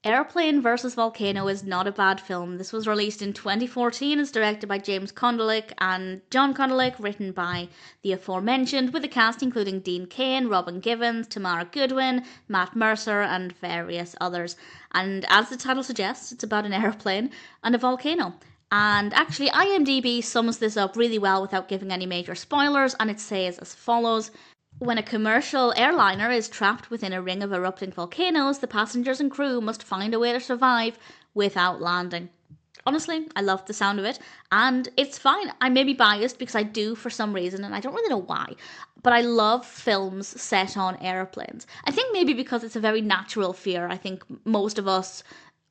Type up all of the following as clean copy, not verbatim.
Airplane vs. Volcano is not a bad film. This was released in 2014. It's directed by James Kondelik and John Kondelik, written by the aforementioned, with a cast including Dean Cain, Robin Givens, Tamara Goodwin, Matt Mercer, and various others. And as the title suggests, it's about an airplane and a volcano. And actually, IMDb sums this up really well without giving any major spoilers, and it says as follows. When a commercial airliner is trapped within a ring of erupting volcanoes, the passengers and crew must find a way to survive without landing. Honestly, I love the sound of it, and it's fine. I may be biased because I do for some reason, and I don't really know why, but I love films set on airplanes. I think maybe because it's a very natural fear. I think most of us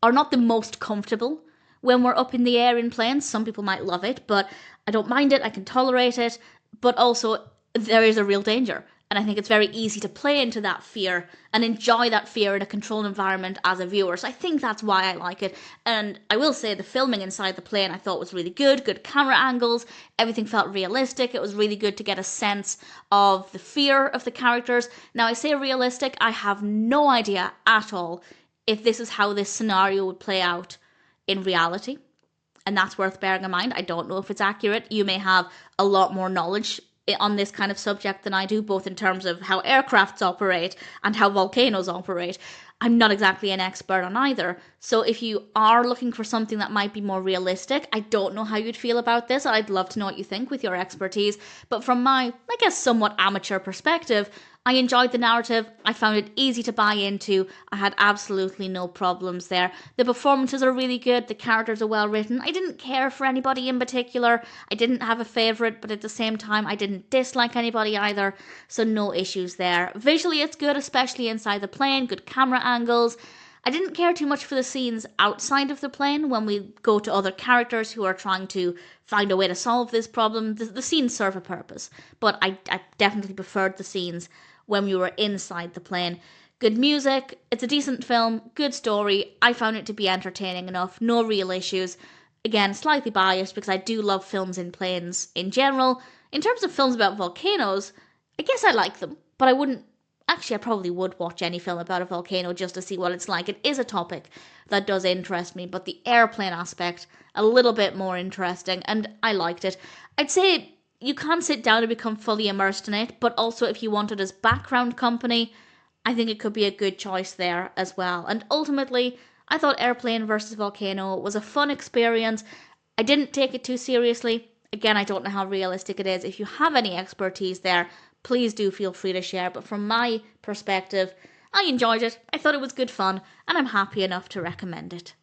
are not the most comfortable when we're up in the air in planes. Some people might love it, but I don't mind it. I can tolerate it, but also there is a real danger. And I think it's very easy to play into that fear and enjoy that fear in a controlled environment as a viewer. So I think that's why I like it. And I will say the filming inside the plane I thought was really good camera angles, everything felt realistic. It was really good to get a sense of the fear of the characters. Now I say realistic, I have no idea at all if this is how this scenario would play out in reality. And that's worth bearing in mind. I don't know if it's accurate. You may have a lot more knowledge on this kind of subject than I do, both in terms of how aircrafts operate and how volcanoes operate. I'm not exactly an expert on either. So if you are looking for something that might be more realistic, I don't know how you'd feel about this. I'd love to know what you think with your expertise. But from my, I guess, somewhat amateur perspective, I enjoyed the narrative. I found it easy to buy into. I had absolutely no problems there. The performances are really good. The characters are well written. I didn't care for anybody in particular. I didn't have a favourite, but at the same time, I didn't dislike anybody either. So no issues there. Visually, it's good, especially inside the plane. Good camera angles. I didn't care too much for the scenes outside of the plane when we go to other characters who are trying to find a way to solve this problem. The scenes serve a purpose, but I definitely preferred the scenes when we were inside the plane. Good music, it's a decent film, good story. I found it to be entertaining enough, no real issues. Again, slightly biased because I do love films in planes in general. In terms of films about volcanoes, I guess I like them, but I wouldn't. Actually, I probably would watch any film about a volcano just to see what it's like. It is a topic that does interest me, but the airplane aspect, a little bit more interesting, and I liked it. I'd say you can sit down and become fully immersed in it, but also if you want it as background company, I think it could be a good choice there as well. And ultimately, I thought Airplane vs. Volcano was a fun experience. I didn't take it too seriously. Again, I don't know how realistic it is. If you have any expertise there, please do feel free to share. But from my perspective, I enjoyed it. I thought it was good fun, and I'm happy enough to recommend it.